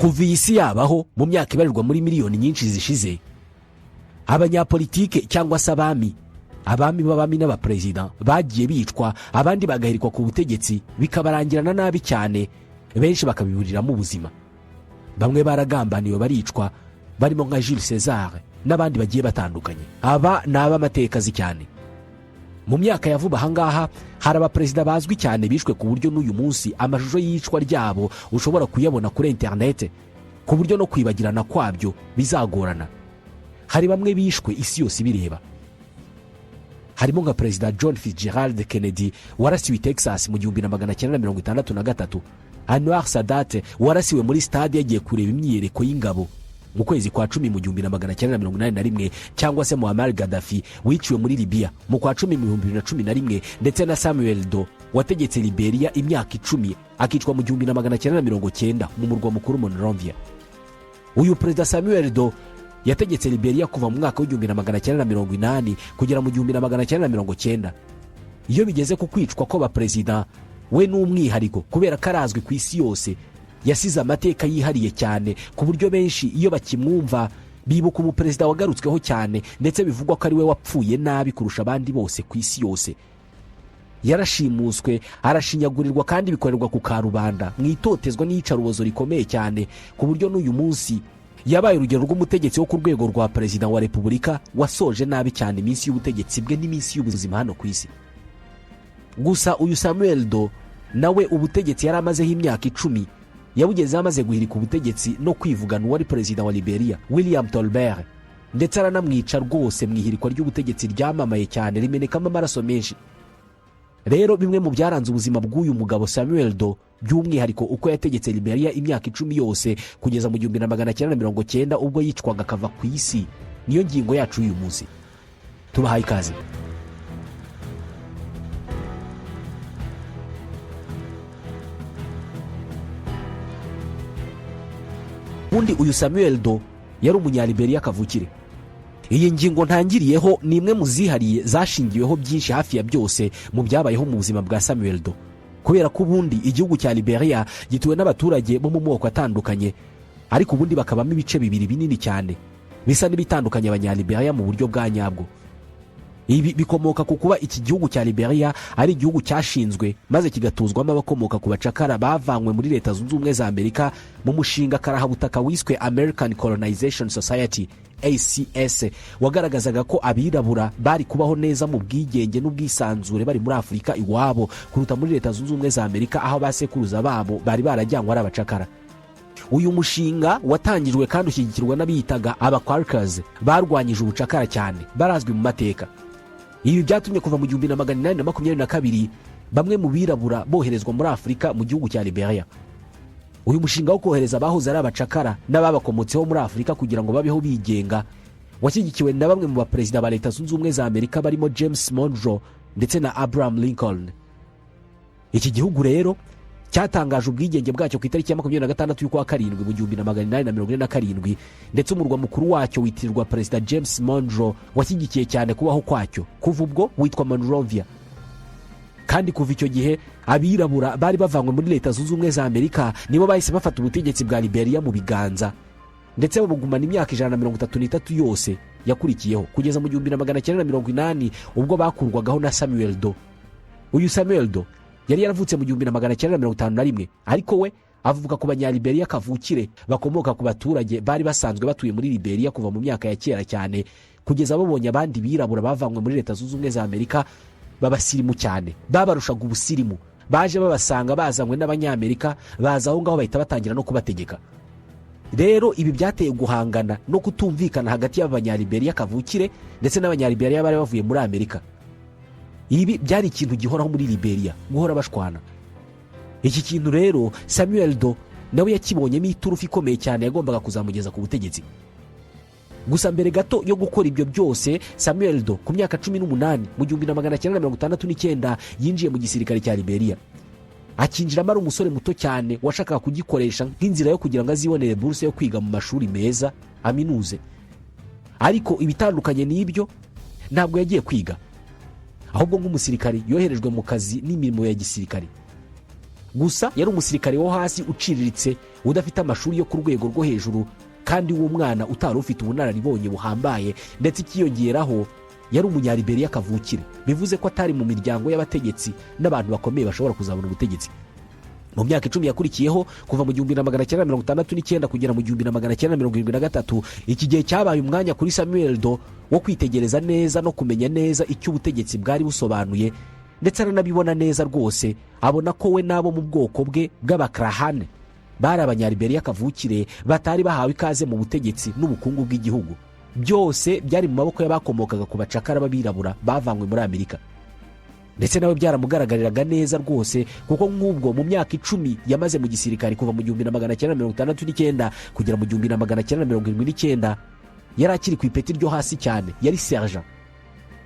kuva iyi si yabaho mu myaka ibarirwa muri miliyoni nyinshi zishize, abanyapolitike cyangwa se abami b'abami n'abaperezida bagiye bicwa, abandi bagahirikwa ku butegetsi bikabarangirana nabi cyane, benshi bakabiburiramo ubuzima. Bamwe baragambaniwe baricwa, barimo nka Jules César n'abandi bagiye batandukanye. Aba ni ab'amateka azi cyane. Mu myaka ya vuba ahangaha hari abaperezida bazwi cyane bishwe ku buryo n'uyu munsi amashusho y'icwa ryabo ushobora kuyabona kuri interinete, ku buryo no kwibagirana kwabyo bizagorana. Hari bamwe bishwe isi yose ibireba. Harimo nka Perezida John Fitzgerald Kennedy warasiwe i Texas mu 1963, Anwar Sadat warasiwe muri stade yagiye kureba imyiyereko y'ingabo mu kwezi kwa 10 mu 1981, cyangwa se Muammar Gaddafi wiciwe muri Libya mu kwa 10 mu 2011, ndetse na Samuel Doe wategetse Liberia imyaka 10 akicwa mu 1990 mu murwa mukuru Monrovia. Uyu Perezida Samuel Doe yategetse Liberia kuva mu mwaka w'1980 kugera mu 1990. Iyo bigeze ku kwicwa ko baperezida, we n'umwihariko kubera karazwi ku isi yose, yasize amateka yihariye cyane ku buryo benshi iyo bakimwumva bibuka umuperezida wagarutsweho cyane, ndetse bivugwa ko ari we wapfuye nabi kurusha abandi bose ku isi yose. Yarashimuswe, arashinyagurirwa kandi bikorerwa ku karubanda mu itotezwa n'iyicarubozo rikomeye cyane, ku buryo n'uyu munsi yabaye urugero rw'umutegetsi wo ku rwego rwa perezida wa repubulika wasoje nabi cyane iminsi y'ubutegetsi bwe n'iminsi y'ubuzima hano ku isi. Gusa uyu Samuel Doe nawe ubutegetsi yari amazeho imyaka 10 yabugezeho amaze guhirika ubutegetsi no kwivugana uwari perezida wa Liberia William Tolbert, ndetse aranamwica rwose mu ihirikwa ry'ubutegetsi ryamamaye cyane rimenekamo amaraso menshi. Rero bimwe mu byaranze ubuzima bw'uyu mugabo Samuel Doe, by'umwihariko uko yategetse Liberia imyaka 10 yose kugeza mu 1990 ubwo yicwaga akava ku isi, niyo ngingo yacu y'uyu munsi. Tubahaye ikaze. Undi uyu Samuel Doe yari umunyaliberia kavukire. Iyi ngingo ntangiriyeho ni imwe mu zihariye zashingiweho byinshi hafi ya byose mu byabayeho mu buzima bwa Samuel Doe, kubera ko ubundi igihugu cya Liberia gituwe n'abaturage bo mu moko atandukanye, ariko ubundi bakabamo ibice bibiri binini cyane bisa n'ibitandukanye abanyaliberia mu buryo bwa nyabwo. Ibi bikomoka ku kuba iki gihugu cya Liberia ari igihugu cyashinzwe maze kigatuzwamo abakomoka ku bacakara bavanywe muri Leta Zunze Ubumwe za Amerika mu mushinga karahabutaka wiswe American Colonization Society ACS, wagaragazaga ko abirabura bari kubaho neza mu bwigenge n'ubwisanzure bari muri Afurika iwabo kuruta muri Leta Zunze Ubumwe za Amerika aho basekuruza babo bari barajyanywe ari abacakara. Uyu mushinga watangijwe kandi ushyigikirwa n'abiyitaga aba-Quakers barwanyije ubucakara cyane, barazwi mu mateka. Ibi byatumye kuva mu 1822 bamwe mu birabura boherezwa muri Afurika mu gihugu cya Liberia. Uyu mushinga wo kohereza abahoze ari abacakara n'ababakomotseho muri Afurika kugira ngo babeho bigenga washyigikiwe na bamwe mu baperezida ba Leta Zunze Ubumwe za Amerika barimo James Monroe ndetse na Abraham Lincoln. Iki gihugu rero cyatangaje ubwigenge bwacyo ku itariki ya 26 y'ukwa karindwi mu 1847, ndetse umurwa mukuru wacyo witirirwa Perezida James Monroe washyigikiye cyane kubaho kwacyo. Kuva ubwo witwa Monrovia. Kandi kuva icyo gihe abirabura bari bavanywe muri Leta Zunze Ubumwe za Amerika nibo bahise bafata ubutegetsi bwa Liberia mu biganza, ndetse babugumana imyaka 133 yose yakurikiyeho kugeza mu 1980 ubwo bakurwagaho na Samuel Doe. Uyu Samuel Doe yari yaravutse mu 1951, ariko we avuga ku banyaliberia kavukire bakomoka ku baturage bari basanzwe batuye muri Liberia kuva mu myaka ya kera cyane, kugeza babonye abandi birabura bavanywe muri Leta Zunze Ubumwe za Amerika babasirimu cyane, babarushaga ubusirimu, baje babasanga bazanywe n'abanyamerika, baza aho ngaho bahita batangira no kubategeka. Rero ibi byateye guhangana no kutumvikana hagati y'abanyaliberia kavukire ndetse n'abanyaliberia bari bavuye muri Amerika. Ibi byari ikintu gihoraho muri Liberia, guhora bashwana. Iki kintu rero Samuel Doe nawe yakibonyemo iturufu ikomeye cyane yagombaga kuzamugeza ku butegetsi. Gusa mbere gato yo gukora ibyo byose, Samuel Doe ku myaka 18 mu 1969 yinjiye mu gisirikare cya Liberia. Akinjiramo ari umusore muto cyane washakaga kugikoresha nk'inzira yo kugira ngo azibonere buruse yo kwiga mu mashuri meza aminuze. Ariko ibitandukanye n'ibyo ntabwo yagiye kwiga, ahubwo nk'umusirikare yoherejwe mu kazi n'imirimo ya gisirikare. gusa yari umusirikare wo hasi uciriritse udafite amashuri yo ku rwego rwo hejuru, kandi uwo mwana utari ufite ubunararibonye buhambaye, ndetse ikiyongeraho yari umunyaliberiya kavukire, bivuze ko atari mu miryango y'abategetsi n'abantu bakomeye bashobora kuzabona ubutegetsi. Mu myaka 10 yakurikiyeho kuva mu 1969 kugera mu 1973, iki gihe cyabaye umwanya kuri Samuel Doe wo kwitegereza neza no kumenya neza icyo ubutegetsi bwari busobanuye, ndetse aranabibona neza rwose. Abona ko we nabo mu bwoko bwe bw'abakrahane bari abanyaliberiya kavukire batari bahawe ikaze mu butegetsi n'ubukungu bw'igihugu. Byose byari mu maboko y'abakomokaga ku bacakara b'abirabura bavanywe muri Amerika, ndetse nawe byaramugaragariraga neza rwose, kuko nk'ubwo mu myaka 10 yamaze mu gisirikare kuva mu 1969 kugera mu 1979, yari akiri ku ipeti ryo hasi cyane, yari sergent.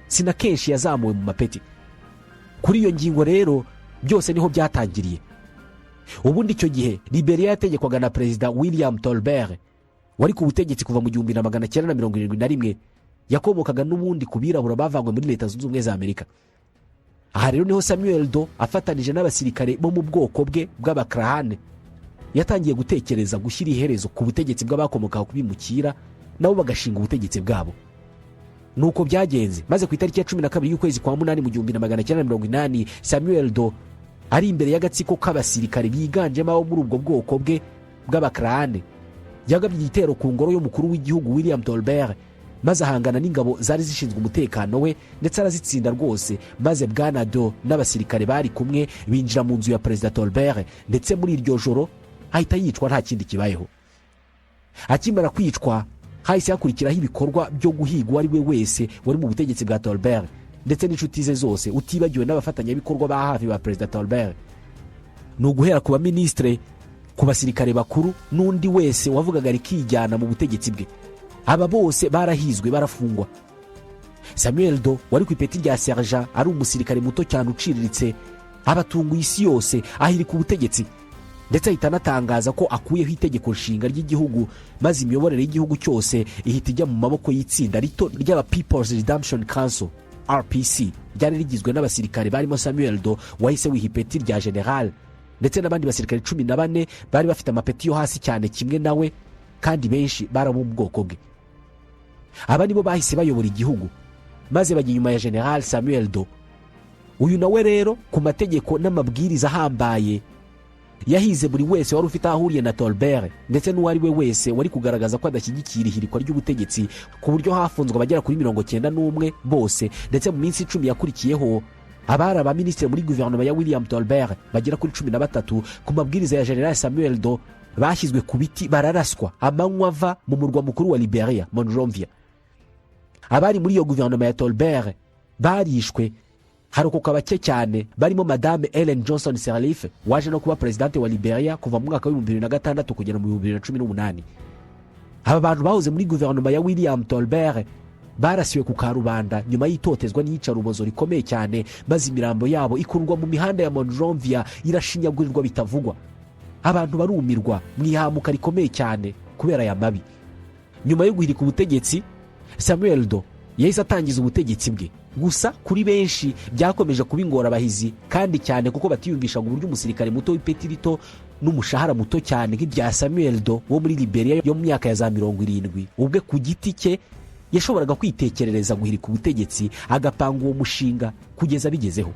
Sina kenshi yazamuwe mu mapeti. Kuri iyo ngingo rero byose niho byatangiriye. Ubundi icyo gihe Liberia yategekwaga na Perezida William Tolbert wari ku butegetsi kuva mu 1971, yakomokaga n'ubundi ku birabura bavanywe muri Leta Zunze Ubumwe za Amerika. Aha rero niho Samuel Doe afatanije n'abasirikare bo mu bwoko bwe bw'abakrahane yatangiye gutekereza gushyira iherezo ku butegetsi bw'abakomokaga kubimukira, nabo bagashinga ubutegetsi bwabo. Nuko byagenze, maze ku itariki ya 12 y'ukwezi kwa 8 mu 1980, Samuel Doe ari imbere y'agatsiko k'abasirikare biganjemo abo muri ubwo bwoko bwe bw'abakrahane, yagabye igitero ku ngoro y'umukuru w'igihugu William Tolbert, maze ahangana n'ingabo zari zishinzwe umutekano we, ndetse arazitsinda rwose. Maze Bwana Doe n'abasirikare bari kumwe binjira mu nzu ya Perezida Tolbert, ndetse muri iryo joro ahita yicwa nta kindi kibayeho. Akimara kwicwa, hahise hakurikiraho ibikorwa byo guhiga uwo ari we wese wari mu butegetsi bwa Tolbert, ndetse n'inshuti ze zose, utibagiwe n'abafatanyabikorwa ba hafi ba Perezida Tolbert. Ni uguhera ku baministre, ku basirikare bakuru, n'undi wese wavugaga rikijyana mu butegetsi bwe. Aba bose barahizwe, barafungwa. Samuel Doe wari ku ipeti rya sergent, ari umusirikare muto cyane uciriritse, abatunguye isi yose, ahirika ubutegetsi, ndetse ahita anatangaza ko akuyeho itegeko nshinga ry'igihugu, maze imiyoborere y'igihugu cyose ihita ijya mu maboko y'itsinda rito ry'aba People's Redemption Council RPC, ryari rigizwe n'abasirikare barimo Samuel Doe wahise wiha ipeti rya general, ndetse n'abandi basirikare 14 bari bafite amapeti yo hasi cyane kimwe nawe, kandi benshi bari mu bwoko bwe. Aba nibo bahise bayobora igihugu, maze bajya inyuma ya General Samuel Doe. Uyu nawe rero ku mategeko n'amabwiriza ahambaye yahize buri wese wari ufite ahuriye na Tolbert, ndetse n'uwari we wese wari kugaragaza ko adashyigikira ihirikwa ry'ubutegetsi, ku buryo hafunzwe abagera kuri 91 bose. Ndetse mu minsi 10 yakurikiyeho, abari abaminisitiri muri guverinoma ya William Tolbert bagera kuri 13 ku mabwiriza ya General Samuel Doe bashyizwe ku biti, bararaswa amanywa ava mu murwa mukuru wa Liberia, Monrovia. Abari muri iyo guverinoma ya Tolbert barishwe, harokoka bake cyane, barimo Madame Ellen Johnson Sirleaf waje no kuba presidente wa Liberia kuva mu mwaka wa 2006 kugera mu 2018. Aba bantu bahoze muri guverinoma ya William Tolbert barasiwe ku karubanda nyuma y'itotezwa n'iyicarubozo rikomeye cyane, maze imirambo yabo ikurwa mu mihanda ya Monrovia irashinyagurirwa bitavugwa. Abantu barumirwa mu ihamuka rikomeye cyane kubera aya mabi. Nyuma yo guhirika ubutegetsi, Samuel Doe yahise atangiza ubutegetsi bwe. Gusa kuri benshi byakomeje kuba ingorabahizi, kandi cyane kuko batiyumvishaga uburyo umusirikare muto w'ipeti rito n'umushahara muto cyane nk'ibya Samuel Doe wo muri Liberia yo mu myaka ya za 70 ubwe ku giti cye yashoboraga kwitekerereza guhirika ubutegetsi, agapanga uwo mushinga kugeza bigezeho.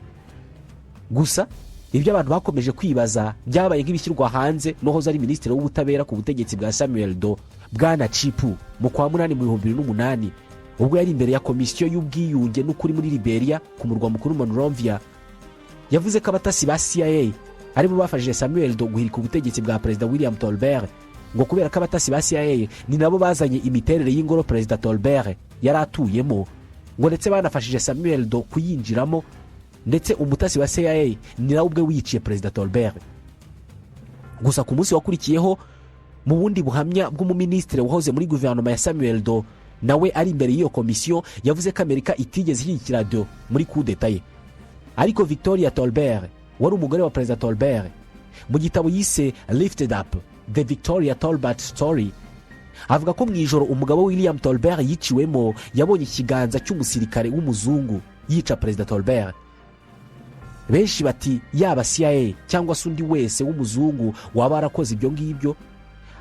Gusa ibyo abantu bakomeje kwibaza byabaye nk'ibishyirwa hanze n'uhoze ari minisitiri w'ubutabera ku butegetsi bwa Samuel Doe, Bwana Chipu, mu kwa 8 mu 2008, ubwo yari imbere ya komisiyo y'ubwiyunge n'ukuri muri Liberia ku murwa mukuru Monrovia. Yavuze ko abatasi ba CIA aribo bafashije Samuel Doe guhirika ubutegetsi bwa Perezida William Tolbert, ngo kubera ko abatasi ba CIA ni nabo bazanye imiterere y'ingoro Perezida Tolbert yari atuyemo, ngo ndetse banafashije Samuel Doe kuyinjiramo, ndetse umutasi wa CIA ni nawe ubwe wiciye Perezida Tolbert. Gusa ku munsi wakurikiyeho, mu bundi buhamya bw'umuministiri wahoze muri guverinoma ya Samuel Doe, nawe ari imbere y'iyo komisiyo, yavuze ko Amerika itigeze ishyigikira Doe muri coup d'etat ye. Ariko Victoria Tolbert wari umugore wa Perezida Tolbert, mu gitabo yise Lifted Up, The Victoria Tolbert Story, avuga ko mu ijoro umugabo William Tolbert yiciwemo yabonye ikiganza cy'umusirikare w'umuzungu yica Perezida Tolbert. benshi bati yaba CIA cyangwa se undi wese w'umuzungu waba warakoze ibyo ngibyo,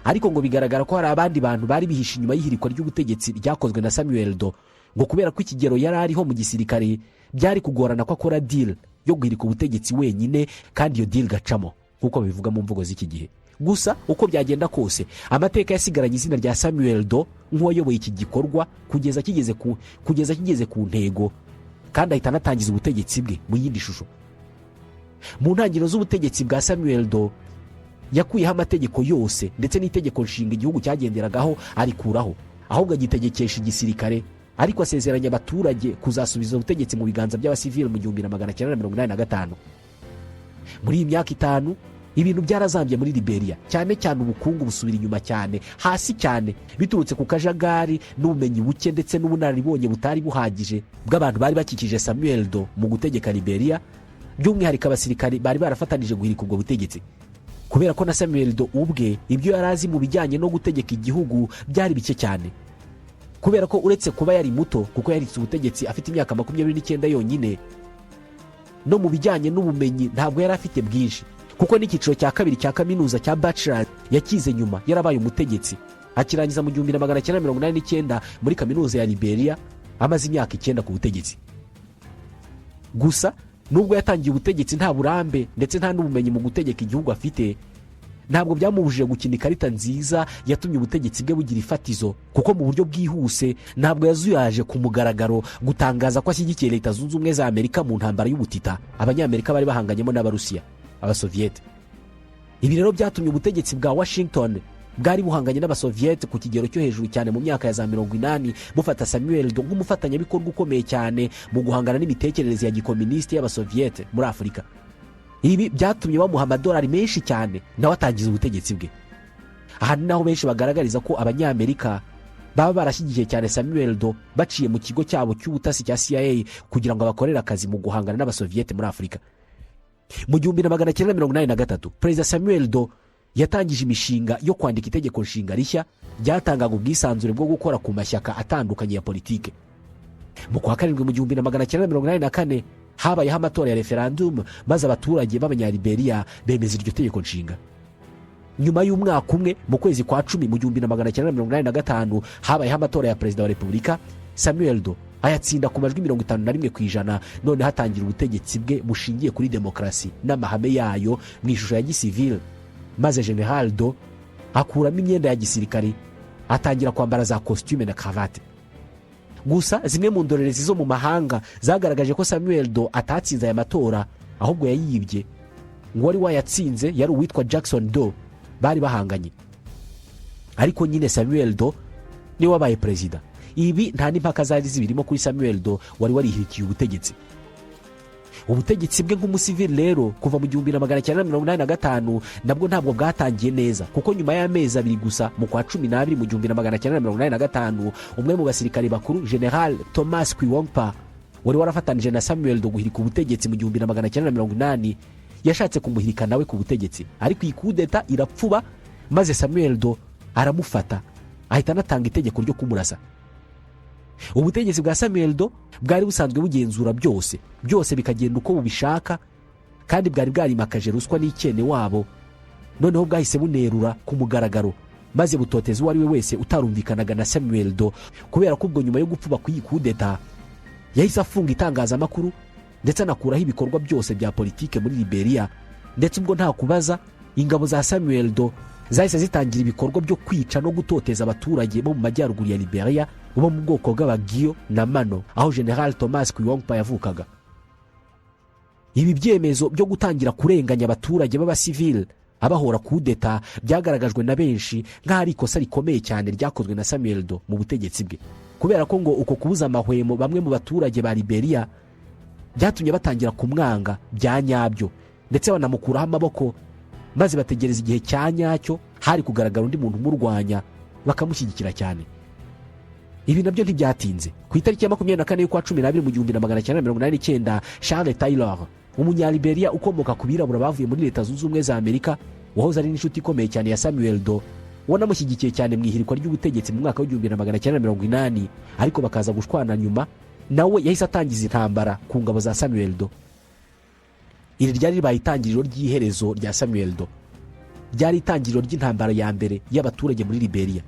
ariko ngo bigaragara ko hari abandi bantu bari bihishe inyuma y'ihirikwa ry'ubutegetsi ryakozwe na Samuel Doe, ngo kubera ko ikigero yari ariho mu gisirikare byari kugorana ko akora deal yo guhirika ubutegetsi wenyine, kandi iyo deal gacamo nk'uko bivuga mu mvugo z'iki gihe. Gusa uko byagenda kose amateka yasigaranye izina rya Samuel Doe nk'uwayoboye iki gikorwa kugeza kigeze ku ntego, kandi ahita anatangiza ubutegetsi bwe mu yindi shusho. Mu ntangiriro z'ubutegetsi bwa Samuel Doe yakuyeho amategeko yose ndetse n'itegeko nshinga igihugu cyagenderagaho arikuraho, ahubwo agitegekesha igisirikare, ariko asezeranya abaturage kuzasubiza ubutegetsi mu biganza by'abasivili mu 1985. Muri iyi myaka 5 ibintu byarazambye muri Liberia, cyane cyane ubukungu busubira inyuma cyane, hasi cyane, biturutse ku kajagari n'ubumenyi buke ndetse n'ubunararibonye butari buhagije bw'abantu bari bakikije Samuel Doe mu gutegeka Liberia, by'umwihariko abasirikari bari barafatanije guhirika ubwo butegetsi. Kubera ko na Samuel Doe ubwe ibyo yari azi mu bijyanye no gutegeka igihugu byari bike cyane, kubera ko uretse kuba yari muto kuko yaritse ubutegetsi afite imyaka 29 yonyine, no mu bijyanye n'ubumenyi ntabwo yari afite bwinshi, kuko n'icyiciro cya kabiri cya kaminuza cya bachelor yakize nyuma yarabaye umutegetsi, akirangiza mu 1989 muri kaminuza ya Liberia, amaze imyaka 9 ku butegetsi. Gusa nubwo yatangiye ubutegetsi nta burambe ndetse nta n'ubumenyi mu gutegeka igihugu afite, ntabwo byamubujije gukina ikarita nziza yatumye ubutegetsi bwe bugira ifatizo, kuko mu buryo bwihuse ntabwo yazuyaje ku mugaragaro gutangaza ko ashyigikiye Leta Zunze Ubumwe za Amerika mu ntambara y'ubutita Abanyamerika bari bahanganyemo n'Abarusiya, Abasoviyete. Ibi rero byatumye ubutegetsi bwa Washington bwari buhanganye n'Abasoviyete ku kigero cyo hejuru cyane mu myaka ya za 80 bufata Samuel Doe nk'umufatanyabikorwa ukomeye cyane mu guhangana n'imitekerereze ya gikomunisiti y'Abasoviyete muri Afurika. Ibi byatumye bamuha amadolari menshi cyane nawe atangiza ubutegetsi bwe. Aha ni naho benshi bagaragariza ko Abanyamerika baba barashyigikiye cyane Samuel Doe baciye mu kigo cyabo cy'ubutasi cya CIA kugira ngo bakorere akazi mu guhangana n'Abasoviyete muri Afurika. Mu 1983 Perezida Samuel Doe yatangije imishinga yo kwandika itegeko nshinga rishya ryatangaga ubwisanzure bwo gukora ku mashyaka atandukanye ya politike. Mu kwa karindwi mu 1984 habayeho amatora ya referendum, maze abaturage b'Abanyaliberia bemeza iryo tegeko nshinga. Nyuma y'umwaka umwe mu kwezi kwa 10 mu 1985 habayeho amatora ya perezida wa Repubulika. Samuel Doe ayatsinda ku majwi 51%, none hatangira ubutegetsi bwe bushingiye kuri demokarasi n'amahame yayo mu ishusho ya gisivile. Maze General Doe akuramo imyenda ya gisirikare, atangira kwambara za costume na cravate. Gusa zimwe mu ndorerezi zo mu mahanga zagaragaje ko Samuel Doe atatsinze aya matora, ahubwo yayibye. Ngo wari wayatsinze yari uwitwa Jackson Doe bari bahanganye. Ariko nyine Samuel Doe ni wabaye perezida. Ibi nta n'impaka zari zibirimo kuri Samuel Doe wari warihirikiye ubutegetsi. Ubutegetsi bwe nk'umusivili rero kuva mu 1985 nabwo ntabwo bwatangiye neza, kuko nyuma y'amezi 2 gusa mu kwa 12 mu 1985 umwe mu basirikare bakuru General Thomas Kwiwongpa wari warafatanije na Samuel Doe guhirika ubutegetsi mu 1980 yashatse kumuhirika nawe ku butegetsi, ariko iyi kudeta irapfuba, maze Samuel Doe aramufata ahita anatanga itegeko ryo kumurasa. Ubutegetsi bwa Samuel Doe bwari busanzwe bugenzura byose bikagenda uko bubishaka, kandi bwari bwarimakaje ruswa n'ikene wabo. Noneho bwahise bunerura ku mugaragaro, maze butoteza uwo ari we wese utarumvikanaga na Samuel Doe, kubera ko ubwo nyuma yo gupfuba ku iyi kudeta yahise afunga itangazamakuru ndetse anakuraho ibikorwa byose bya politike muri Liberia. Ndetse ubwo nta kubaza ingabo za Samuel Doe zahise zitangira ibikorwa byo kwica no gutoteza abaturage bo mu majyaruguru ya Liberia bo mu bwoko bw'Abagio na Mano, aho General Thomas Kwiwongpa yavukaga. Ibi byemezo byo gutangira kurenganya abaturage b'abasivile abahora kudeta byagaragajwe na benshi nk'ari ikosa rikomeye cyane ryakozwe na Samuel Doe mu butegetsi bwe, kubera ko ngo uko kubuza amahwemo bamwe mu baturage ba Liberia byatumye batangira kumwanga bya nyabyo, ndetse banamukuraho amaboko, maze bategereza igihe cya nyacyo hari kugaragara undi muntu umurwanya bakamushyigikira cyane. Ibi nabyo ntibyatinze. Ku itariki ya 24 y'ukwa 12 mu 1989 Charles Taylor, umunyaliberia ukomoka ku birabura bavuye muri Leta Zunze Ubumwe za Amerika, wahoze ari n'inshuti ikomeye cyane ya Samuel Doe, wanamushyigikiye cyane mu ihirikwa ry'ubutegetsi mu mwaka wa 1980, ariko bakaza gushwana nyuma, nawe yahise atangiza intambara ku ngabo za Samuel Doe. iri ryari ribaye itangiriro ry'iherezo rya Samuel Doe. Ryari itangiriro ry'intambara ya mbere y'abaturage muri Liberia.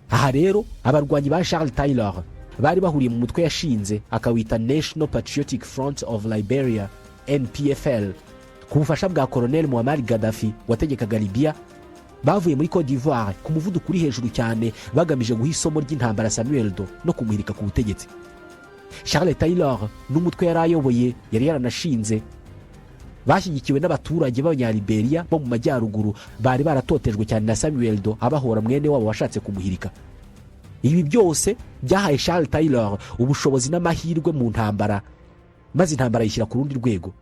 Aha rero abarwanyi ba Charles Taylor bari bahuriye mu mutwe yashinze akawita National Patriotic Front of Liberia NPFL ku bufasha bwa Colonel Muammar Gaddafi wategekaga Libya. Bavuye muri Cote d'Ivoire ku muvuduko uri hejuru cyane bagamije guha isomo ry'intambara Samuel Doe no kumuhirika ku butegetsi. Charles Taylor n'umutwe yari ayoboye yari yaranashinze bashyigikiwe n'abaturage b'abanyaliberia bo mu majyaruguru bari baratotejwe cyane na Samuel Doe abahora mwene wabo washatse kumuhirika. Ibi byose byahaye Charles Taylor ubushobozi n'amahirwe mu ntambara, maze intambara yishyira ku rundi rwego.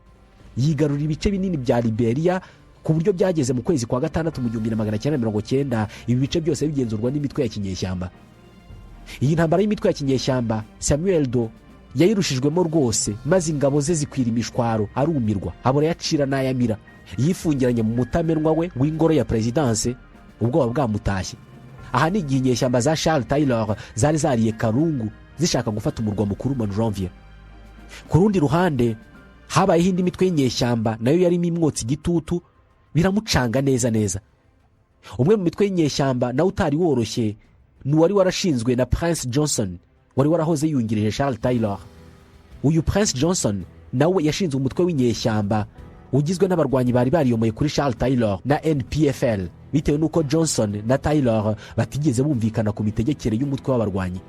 Yigarurira ibice binini bya Liberia ku buryo byageze mu kwezi kwa gatandatu mu 1990 ibi bice byose bigenzurwa n'imitwe ya kinyeshyamba. Iyi ntambara y'imitwe ya kinyeshyamba Samuel Doe yayirushijwemo rwose, maze ingabo ze zikwira imishwaro, arumirwa, abura yacira n'ayamira. Yifungiranye mu mutamenwa we w'ingoro ya presidence, ubwoba bwamutashye. Aha ni igihe inyeshyamba za Charles Taylor zari zariye Karungu zishaka gufata umurwa mukuru Monrovia. Ku rundi ruhande habayeho indi mitwe y'inyeshyamba nayo yarimo imwotsi igitutu, biramucanga neza. Umwe mu mitwe y'inyeshyamba nawe utari woroshye ni wari warashinzwe na Prince Johnson, wari warahoze yungirije Charles Taylor. Uyu Prince Johnson nawe yashinze umutwe w'inyeshyamba ugizwe n'abarwanyi bari bariyomoye kuri Charles Taylor na NPFL, bitewe nuko Johnson na Taylor batigeze bumvikana ku mitegekere y'umutwe w'abarwanyi.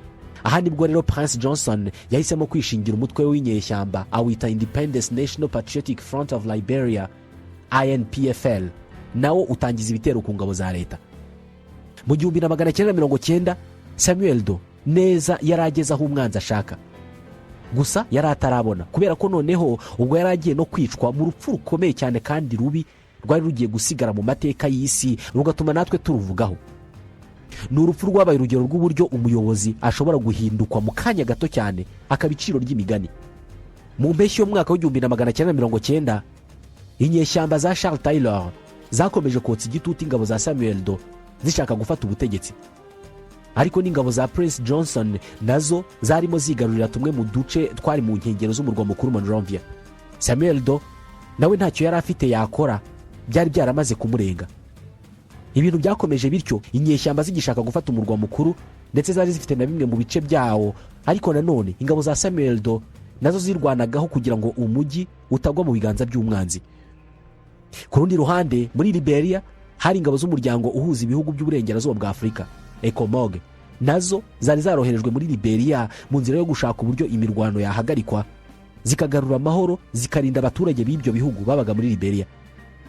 Aha nibwo rero Prince Johnson yahisemo kwishingira umutwe w'inyeshyamba awita Independence National Patriotic Front of Liberia INPFL, nawo utangiza ibitero ku ngabo za leta. Mu 1990 Samuel Doe neza yarageze aho umwanzi ashaka, gusa yari atarabona, kubera ko noneho ubwo yaragiye no kwicwa mu rupfu rukomeye cyane kandi rubi rwari rugiye gusigara mu mateka y'isi rugatuma natwe turuvugaho. Ni urupfu rwabaye urugero rw'uburyo umuyobozi ashobora guhindukwa mu kanya gato cyane akabiciro ry'imigani. Mu mpeshyi y'umwaka w'1990 inyeshyamba za Charles Taylor zakomeje kotsa igitutu ingabo za Samuel Doe zishaka gufata ubutegetsi, ariko n'ingabo za Prince Johnson nazo zarimo zigarurira tumwe mu duce twari mu nkengero z'umurwa mukuru Monrovia. Samuel Doe nawe ntacyo yari afite yakora, byari byaramaze kumurenga. Ibintu byakomeje bityo, inyeshyamba zigishaka gufata umurwa mukuru ndetse zari zifite na bimwe mu bice byawo, ariko nanone ingabo za Samuel Doe nazo zirwanagaho kugira ngo umujyi utagwa mu biganza by'umwanzi. Ku rundi ruhande muri Liberia hari ingabo z'umuryango uhuza ibihugu by'uburengerazuba bwa Afurika ECOMOG, nazo zari zaroherejwe muri Liberia mu nzira yo gushaka uburyo imirwano yahagarikwa, zikagarura amahoro, zikarinda abaturage b'ibyo bihugu babaga muri Liberia.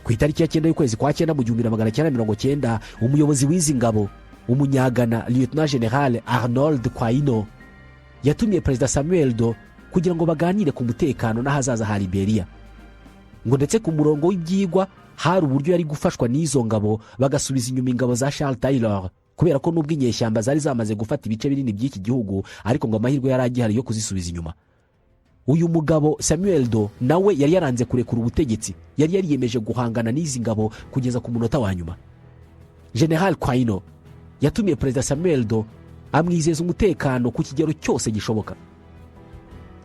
Ku itariki ya 9 y'ukwezi kwa 9 mu 1990 umuyobozi w'izi ngabo umunyagana Lieutenant General Arnold Quaino yatumye Perezida Samuel Doe kugira ngo baganire ku mutekano n'ahazaza ha Liberia. Ngo ndetse ku murongo w'ibyigwa hari uburyo yari gufashwa n'izo ngabo bagasubiza inyuma ingabo za Charles Taylor, kubera ko nubwo inyeshyamba zari zamaze gufata ibice binini by'iki gihugu, ariko ngo amahirwe yari agihari yo kuzisubiza inyuma. Uyu mugabo Samuel Doe nawe yari yaranze kurekura ubutegetsi, yari yariyemeje guhangana n'izi ngabo kugeza ku munota wa nyuma. General Quaino yatumye Perezida Samuel Doe amwizeza umutekano ku kigero cyose gishoboka.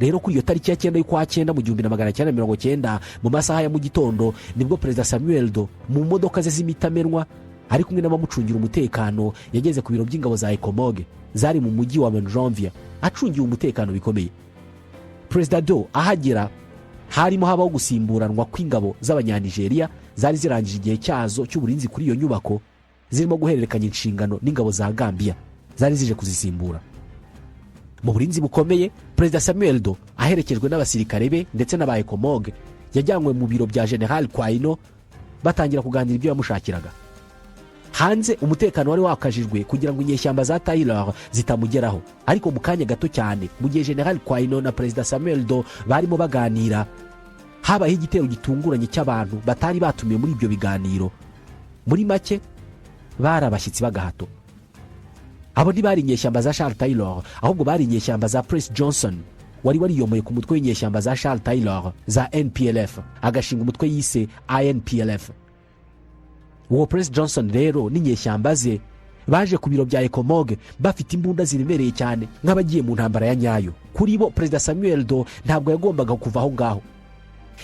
Rero kuri iyo tariki ya 9 y'ukwa 9 mu 1990 mu masaha ya mu gitondo nibwo Perezida Samuel Doe mu modoka ze z'imitamenwa ari kumwe n'abamucungira umutekano yageze ku biro by'ingabo za ECOMOG zari mu mujyi wa Monrovia acungiye umutekano bikomeye. Perezida Doe ahagera harimo habaho gusimburanwa kw'ingabo z'abanyanigeria zari zirangije igihe cyazo cy'uburinzi kuri iyo nyubako, zirimo guhererekanya inshingano n'ingabo za Gambia zari zije kuzisimbura. Mu burinzi bukomeye, Perezida Samuel Doe aherekejwe n'abasirikare be ndetse n'aba ECOMOG yajyanywe mu biro bya General Quaino batangira kuganira ibyo yamushakiraga. Hanze umutekano wari wakajijwe kugira ngo inyeshyamba za Taylor zitamugeraho, ariko mu kanya gato cyane mu gihe General Quaino na Perezida Samuel Doe barimo baganira, habaho igitero gitunguranye cy'abantu batari batumiye muri ibyo biganiro. Muri make bari abashyitsi bagahato. Abo ntibari inyeshyamba za Charles Taylor, ahubwo bari inyeshyamba za Prince Johnson wari wariyomoye ku mutwe w'inyeshyamba za Charles Taylor za NPLF, agashinga umutwe yise INPLF. Uwo Prince Johnson rero n'inyeshyamba ze baje ku biro bya ECOMOG bafite imbunda ziremereye cyane nk'abagiye mu ntambara ya nyayo. Kuri bo Perezida Samuel Doe ntabwo yagombaga kuva aho ngaho.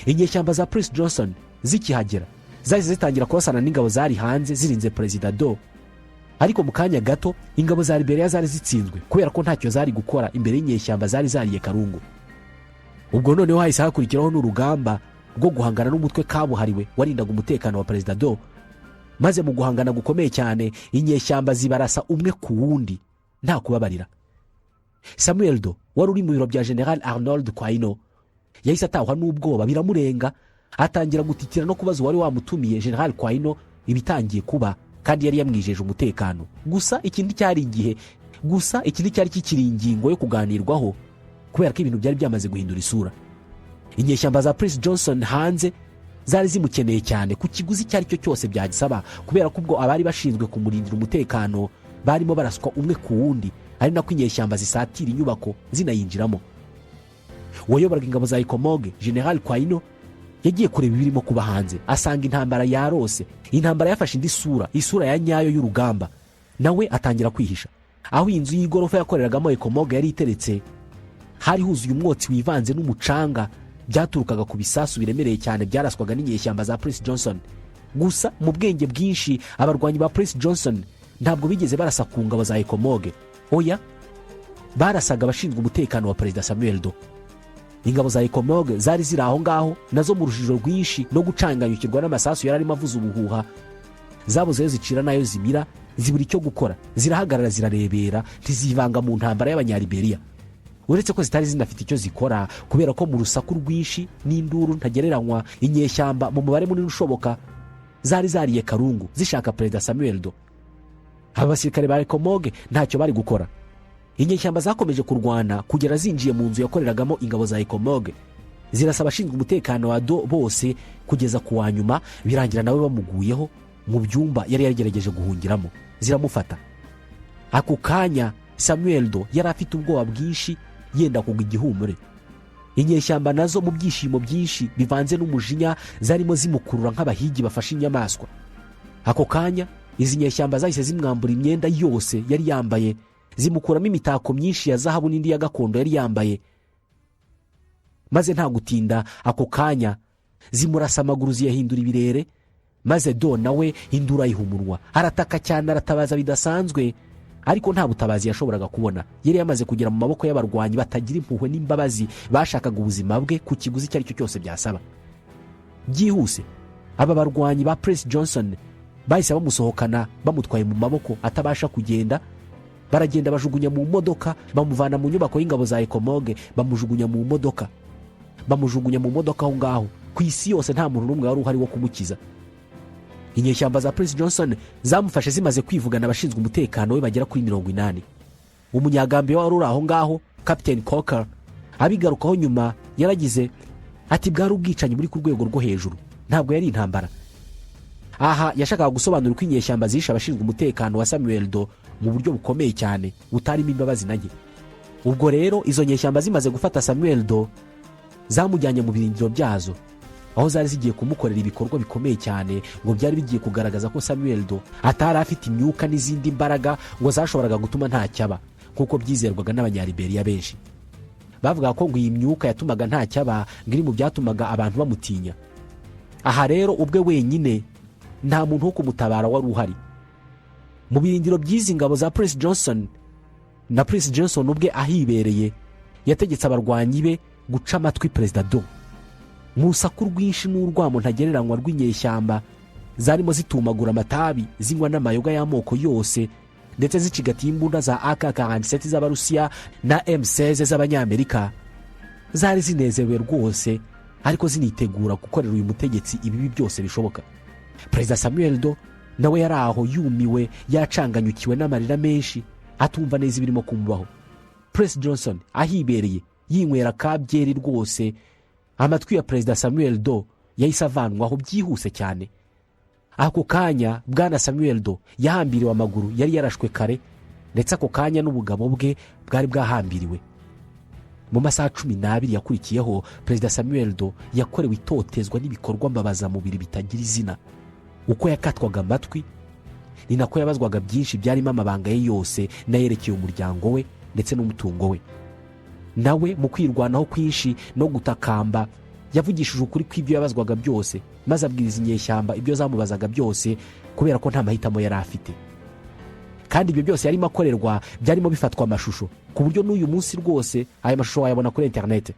inyeshyamba za Prince Johnson zikihagera zahise zitangira kurasana n'ingabo zari hanze zirinze perezida Do, ariko mu kanya gato ingabo za Liberia zari zitsinzwe kubera ko ntacyo zari gukora imbere y'inyeshyamba zari zariye Karungu. Ubwo noneho hahise hakurikiraho n'urugamba rwo guhangana n'umutwe kabuhariwe warindaga umutekano wa perezida Do, maze mu guhangana gukomeye cyane inyeshyamba zibarasa umwe ku wundi nta kubabarira. Samuel Do wari uri mu biro bya General Arnold Kwaino yahise atahwa n'ubwoba biramurenga, atangira gutitira no kubaza uwari wamutumiye General Kwaino ibitangiye kuba, kandi yari yamwijeje umutekano. Gusa ikindi cyari kikiri ingingo yo kuganirwaho kubera ko ibintu byari byamaze guhindura isura. Inyeshyamba za Prince Johnson hanze zari zimukeneye cyane ku kiguzi icyo ari cyo cyose byagisaba, kubera ko ubwo abari bashinzwe kumurindira umutekano barimo baraswa umwe ku wundi, ari nako inyeshyamba zisatira inyubako zinayinjiramo. Uwayoboraga ingabo za Ikomoge General Kwaino yagiye kureba ibirimo kuba hanze, asanga intambara yarose, intambara yafashe indi isura ya nyayo y'urugamba. Nawe atangira kwihisha. Aho inzu y'igorofa yakoreragamo Ikomoge yari iteretse hari huzuye umwotsi wivanze n'umucanga byaturukaga ku bisasu biremereye cyane byaraswaga n'inyeshyamba za Prince Johnson. Gusa mu bwenge bwinshi abarwanyi ba Prince Johnson ntabwo bigeze barasa ku ngabo za Ikomoge, oya barasaga abashinzwe umutekano wa perezida Samuel Do. Ingabo za Ikomoge zari ziri aho ngaho nazo mu rujijo rwinshi no gucanganyukirwa n'amasasu yararimo avuza ubuhuha, zabuze zicira nayo zimira, zibura icyo gukora, zirahagarara zirarebera, ntizivanga mu ntambara y'abanyaliberia. Uretse ko zitari zinafite icyo zikora kubera ko mu rusaku rwinshi n'induru ntagereranywa inyeshyamba mu mubare munini ushoboka zari zariye Karungu zishaka perezida Samuel Do. Abasirikare ba Ikomoge ntacyo bari gukora. Inyeshyamba zakomeje kurwana kugera zinjiye mu nzu yakoreragamo ingabo za Ikomoge, zirasaba abashinzwe umutekano wa Do bose kugeza ku wanyuma, birangira nawe bamuguyeho mu byumba yari yagerageje guhungiramo, ziramufata. Ako kanya Samuel Do yari afite ubwoba bwinshi yenda kugwa igihumure. Inyeshyamba nazo mu byishimo byinshi bivanze n'umujinya zarimo zimukurura nk'abahigi bafashe inyamaswa. Ako kanya izi nyeshyamba zahise zimwambura imyenda yose yari yambaye, zimukuramo imitako myinshi ya zahabu n'indi ya gakondo yari yambaye, maze nta gutinda ako kanya zimurasa amaguru ziyahindura ibirere, maze Do nawe indura yihumunwa, arataka cyane, aratabaza bidasanzwe, ariko nta butabazi yashoboraga kubona. Yari yamaze kugera mu maboko y'abarwanyi batagira impuhwe n'imbabazi bashakaga ubuzima bwe ku kiguzi icyo ari cyo cyose byasaba. Byihuse aba barwanyi ba Prince Johnson bahise bamusohokana bamutwaye mu maboko atabasha kugenda, baragenda bajugunya mu modoka, bamuvana mu nyubako y'ingabo za Ikomoge, bamujugunya mu modoka aho ngaho. Ku isi yose nta muntu n'umwe wari uhari wo kumukiza. Inyeshyamba za Prince Johnson zamufashe zimaze kwivugana abashinzwe umutekano we bagera kuri 80. Umunyagambi wari uri aho ngaho Captain Coker abigarukaho nyuma yaragize ati bwari ubwicanyi muri ku rwego rwo hejuru, ntabwo yari intambara. Aha yashakaga gusobanura uko inyeshyamba zishe abashinzwe umutekano wa Samuel Do mu buryo bukomeye cyane butarimo imbabazi na nke. Ubwo rero izo nyeshyamba zimaze gufata Samuel Do zamujyanye mu birindiro byazo, aho zari zigiye kumukorera ibikorwa bikomeye cyane ngo byari bigiye kugaragaza ko Samuel Do atari afite imyuka n'izindi mbaraga ngo zashoboraga gutuma ntacyaba, kuko byizerwaga n'abanyaliberia benshi. Bavuga ko ngo iyi myuka yatumaga ntacyaba ngiri mu byatumaga abantu bamutinya. Aha rero ubwe wenyine nta muntu wo kumutabara wari uhari. Mu birindiro by'izi ngabo za Prince Johnson, na Prince Johnson ubwe ahibereye yategetse abarwanyi be guca amatwi perezida Do. Mu rusaku rwinshi n'urwamo ntagereranywa rw'inyeshyamba zarimo zitumagura amatabi, zinywa n'amayoga y'amoko yose, ndetse zicigatiye imbunda za AK-47 z'Abarusiya na M16 z'Abanyamerika, zari zinezerewe rwose, ariko zinitegura gukorera uyu mutegetsi ibibi byose bishoboka. Perezida Samuel Do nawe yari aho yumiwe, yacanganyukiwe n'amarira menshi, atumva neza ibirimo kumubaho. Prince Johnson ahibereye yinywera kabyeri rwose, amatwi ya perezida Samuel Do yahise avanwaho byihuse cyane. Ako kanya bwana Samuel Do yahambiriwe amaguru yari yarashwe kare, ndetse ako kanya n'ubugabo bwe bwari bwahambiriwe. Mu masaha 12 yakurikiyeho perezida Samuel Do yakorewe itotezwa n'ibikorwa mbabaza mubiri bitagira izina. Uko yakatwaga amatwi ni nako yabazwaga byinshi byarimo amabanga ye yose nayerekeye umuryango we ndetse n'umutungo we. Nawe mu kwirwanaho kwinshi no gutakamba yavugishije ukuri kw'ibyo yabazwaga byose maze abwiriza inyeshyamba ibyo zamubazaga byose kubera ko nta mahitamo yari afite. Kandi ibyo byose yarimo akorerwa byarimo bifatwa amashusho ku buryo n'uyu munsi rwose aya mashusho wayabona kuri interineti.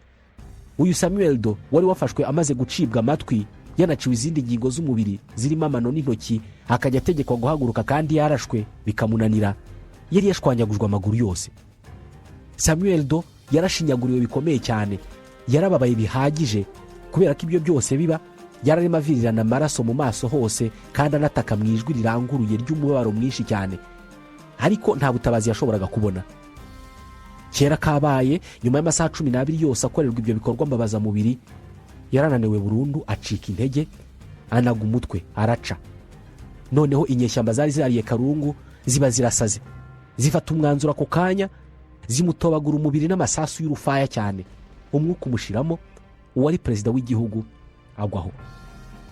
Uyu Samuel Doe wari wafashwe amaze gucibwa amatwi, yanaciwe izindi ngingo z'umubiri zirimo amano n'intoki, akajya ategekwa guhaguruka kandi yarashwe bikamunanira, yari yashwanyagujwe amaguru yose. Samuel Doe yarashinyaguriwe bikomeye cyane, yarababaye bihagije kubera ko ibyo byose biba, yararimo avirirana amaraso mu maso hose kandi anataka mu ijwi riranguruye ry'umubabaro mwinshi cyane, ariko nta butabazi yashoboraga kubona. Kera kabaye nyuma y'amasaha 12 yose akorerwa ibyo bikorwa mbabazamubiri, yarananiwe burundu, acika intege, anaga umutwe, araca. Noneho inyeshyamba zari zariye Karungu ziba zirasaze, zifata umwanzuro ako kanya, zimutobagura umubiri n'amasasu y'urufaya cyane, umwuka umushiramo, uwari perezida w'igihugu agwaho.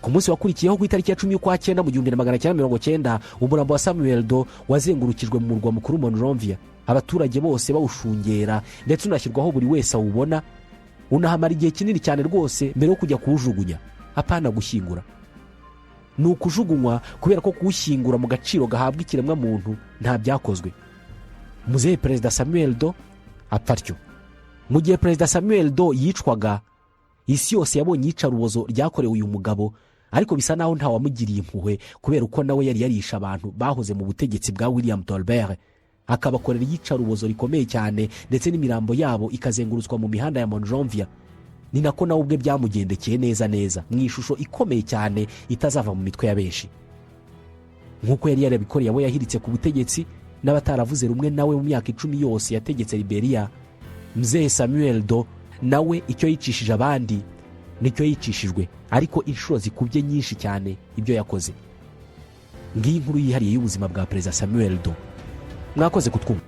Ku munsi wakurikiyeho ku itariki ya 10 y'Ukwakenda mu 1990, umurambo wa Samuel Doe wazengurukijwe mu murwa mukuru Monrovia, abaturage bose bawushungera ndetse unashyirwaho buri wese awubona, unahamara igihe kinini cyane rwose mbere yo kujya kuwujugunya, apana gushyingura. Ni ukujugunywa kubera ko kuwushyingura mu gaciro gahabwa ikiremwa muntu nta byakozwe. Muzehe Perezida Samuel Doe apfa atyo. Mu gihe Perezida Samuel Doe yicwaga, isi yose yabonye iyicarubozo ryakorewe uyu mugabo, ariko bisa naho nta wamugiriye impuhwe kubera uko nawe yari yarisha abantu bahoze mu butegetsi bwa William Tolbert, akabakorera iyicarubozo rikomeye cyane ndetse n'imirambo yabo ikazengurutswa mu mihanda ya Monrovia. Ni nako nawe ubwe byamugendekeye neza mu ishusho ikomeye cyane itazava mu mitwe ya benshi. Nk'uko yari yarabikoreye abo yahiritse ku butegetsi n'abataravuze rumwe nawe mu myaka 10 yose yategetse Liberia, Mzee Samuel Doe nawe icyo yicishije abandi nicyo yicishijwe, ariko inshuro zikubye nyinshi cyane ibyo yakoze. Ngiyi inkuru yihariye y'ubuzima bwa Perezida Samuel Doe. Mwakoze kutwumva.